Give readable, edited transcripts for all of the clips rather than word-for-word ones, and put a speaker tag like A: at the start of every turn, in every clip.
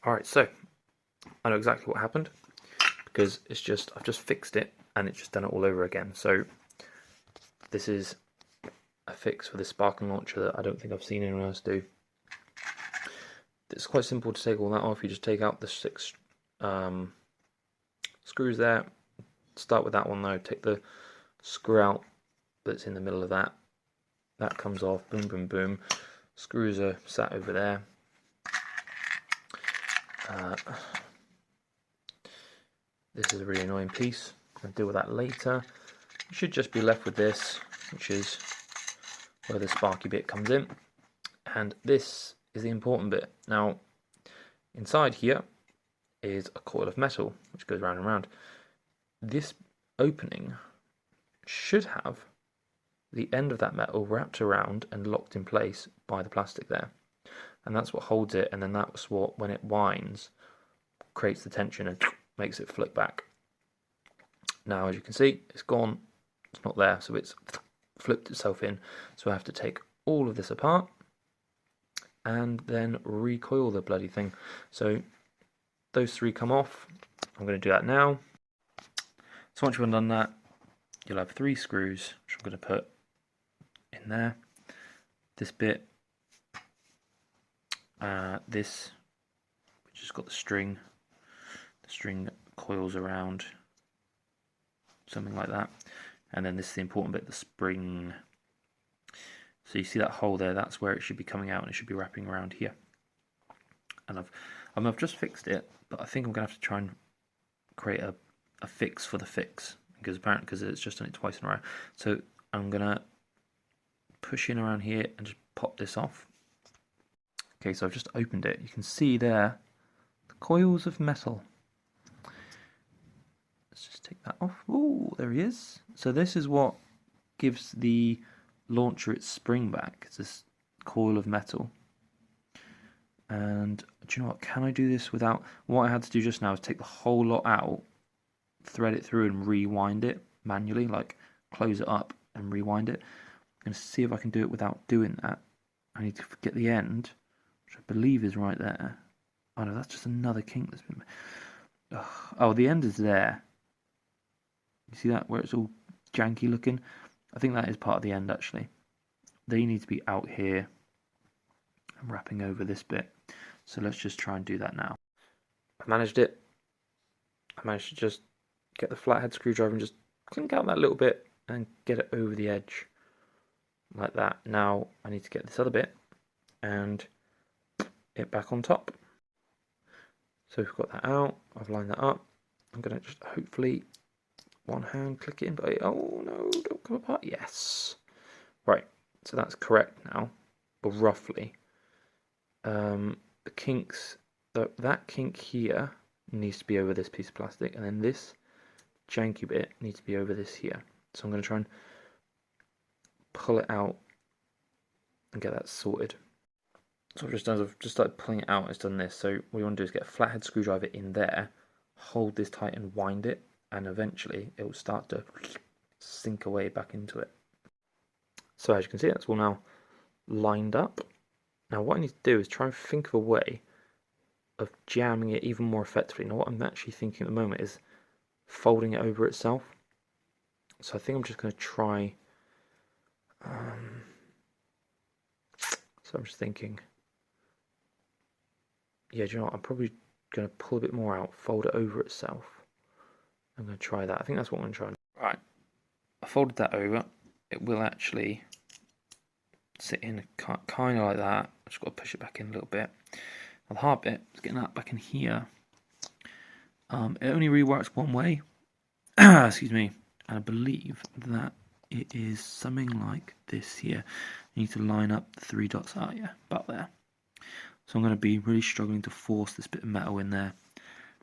A: Alright, so I know exactly what happened because I've just fixed it and it's just done it all over again. So this is a fix for the sparking launcher that I don't think I've seen anyone else do. It's quite simple to take all that off. You just take out the 6 screws there. Start with that one though. Take the screw out that's in the middle of that. That comes off. Boom, boom, boom. Screws are sat over there. This is a really annoying piece. I'll deal with that later. You should just be left with this, which is where the sparky bit comes in. And this is the important bit. Now, inside here is a coil of metal, which goes round and round. This opening should have the end of that metal wrapped around and locked in place by the plastic there. And that's what holds it, and then that's what, when it winds, creates the tension and makes it flick back. Now, as you can see, it's gone, it's not there, so it's flipped itself in. So I have to take all of this apart and then recoil the bloody thing. So those 3 come off. I'm going to do that now. So once you've done that, you'll have 3 screws, which I'm going to put in there. This bit, this, which has got the string coils around, something like that. And then this is the important bit, the spring. So you see that hole there, that's where it should be coming out, and it should be wrapping around here. And I've just fixed it, but I think I'm going to have to try and create a fix for the fix, because it's just done it twice in a row. So I'm going to push in around here and just pop this off. Okay, so I've just opened it. You can see there the coils of metal. Let's just take that off. Oh, there he is. So this is what gives the launcher its spring back. It's this coil of metal. And do you know what? Can I do this without... What I had to do just now is take the whole lot out, thread it through and rewind it manually, like close it up and rewind it. I'm going to see if I can do it without doing that. I need to get the end, which I believe is right there. Oh no, that's just another kink that's been... Oh, the end is there. You see that, where it's all janky looking? I think that is part of the end, actually. They need to be out here. I'm wrapping over this bit. So let's just try and do that now. I managed it. I managed to just get the flathead screwdriver and just clink out that little bit and get it over the edge. Like that. Now I need to get this other bit and it back on top. So we've got that out. I've lined that up. I'm going to just hopefully... one hand, click it in, but oh no, don't come apart. Yes. Right, so that's correct now, but roughly. The kinks, that kink here needs to be over this piece of plastic, and then this janky bit needs to be over this here. So I'm going to try and pull it out and get that sorted. So what I've just started pulling it out, it's done this. So what you want to do is get a flathead screwdriver in there, hold this tight and wind it, and eventually it will start to sink away back into it. So as you can see, that's all now lined up. Now what I need to do is try and think of a way of jamming it even more effectively. Now what I'm actually thinking at the moment is folding it over itself. So I think I'm just going to try... so I'm just thinking... Yeah, do you know what? I'm probably going to pull a bit more out, fold it over itself. I'm going to try that. I think that's what I'm going to try. Right, I folded that over. It will actually sit in kind of like that. I've just got to push it back in a little bit. Now the hard bit is getting that back in here. It only really works one way. Excuse me. And I believe that it is something like this here. You need to line up the 3 dots. Oh yeah, about there. So I'm going to be really struggling to force this bit of metal in there.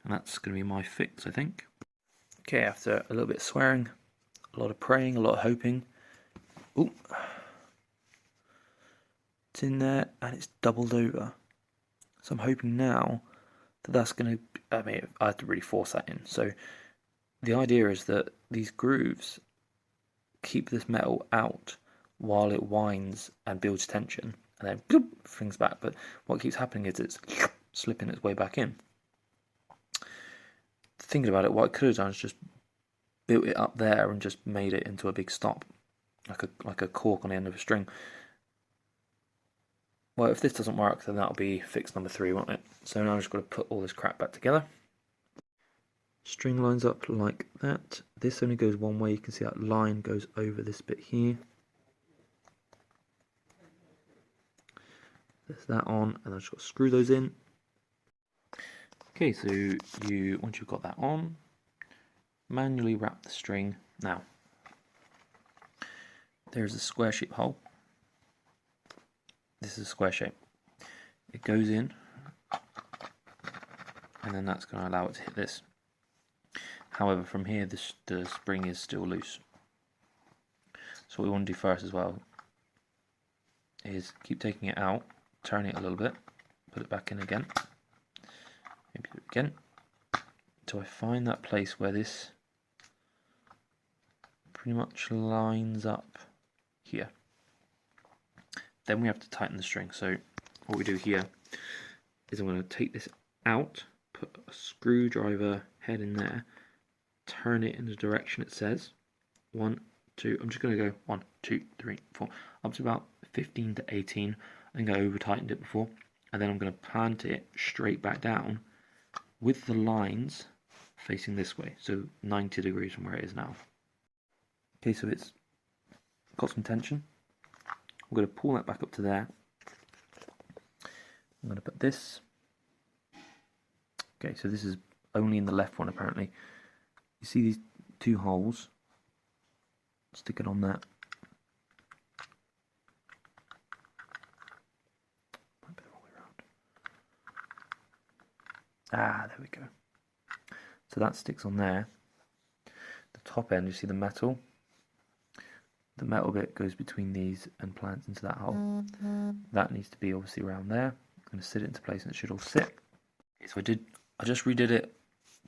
A: And that's going to be my fix, I think. Okay, after a little bit of swearing, a lot of praying, a lot of hoping. Ooh. It's in there and it's doubled over. So I'm hoping now that that's going to... I mean, I have to really force that in. So the idea is that these grooves keep this metal out while it winds and builds tension. And then bloop, flings back. But what keeps happening is it's slipping its way back in. Thinking about it, what I could have done is just built it up there and just made it into a big stop, like a cork on the end of a string. Well, if this doesn't work, then that'll be fix number 3, won't it? So now I've just got to put all this crap back together. String lines up like that. This only goes one way. You can see that line goes over this bit here. There's that on, and I've just got to screw those in. Okay, so once you've got that on, manually wrap the string. Now, there's a square shape hole. This is a square shape. It goes in, and then that's going to allow it to hit this. However, from here, the spring is still loose. So what we want to do first as well is keep taking it out, turn it a little bit, put it back in again, maybe do it again, until I find that place where this pretty much lines up here. Then we have to tighten the string. So what we do here is I'm going to take this out, put a screwdriver head in there, turn it in the direction it says. 1, 2, I'm just going to go 1, 2, 3, 4, up to about 15 to 18. I think I over tightened it before. And then I'm going to plant it straight back down with the lines facing this way. So 90 degrees from where it is now. Okay, so it's got some tension. I'm going to pull that back up to there. I'm going to put this. Okay, so this is only in the left one apparently. You see these 2 holes? Stick it on that. Might be the wrong way around. Ah, there we go. So that sticks on there. The top end, you see the metal? The metal bit goes between these and plants into that hole. That needs to be obviously around there. I'm going to sit it into place and it should all sit. Okay, so I just redid it.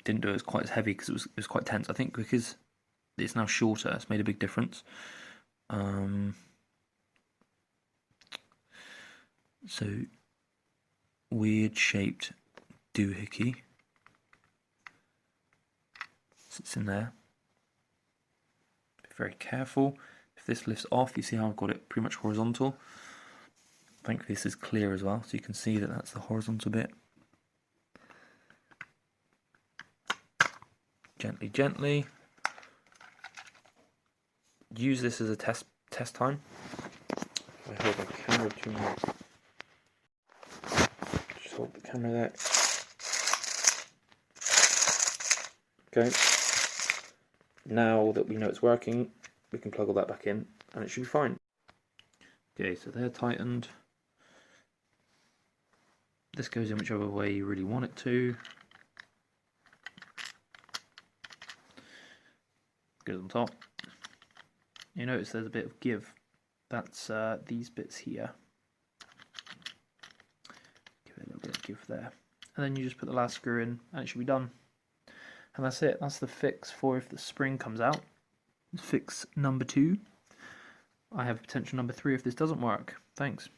A: Didn't do it as quite as heavy because it was quite tense. I think because it's now shorter, it's made a big difference. So weird shaped doohickey sits in there. Be very careful. If this lifts off, you see how I've got it pretty much horizontal. Thankfully this is clear as well, so you can see that that's the horizontal bit. Gently, gently. Use this as a test time. If I hold my camera too much. Just hold the camera there. Okay. Now that we know it's working, we can plug all that back in and it should be fine. Okay, so they're tightened. This goes in whichever way you really want it to. Goes on top. You notice there's a bit of give. That's these bits here. Give it a little bit of give there. And then you just put the last screw in and it should be done. And that's it. That's the fix for if the spring comes out. Fix number 2. I have potential number 3 if this doesn't work. Thanks.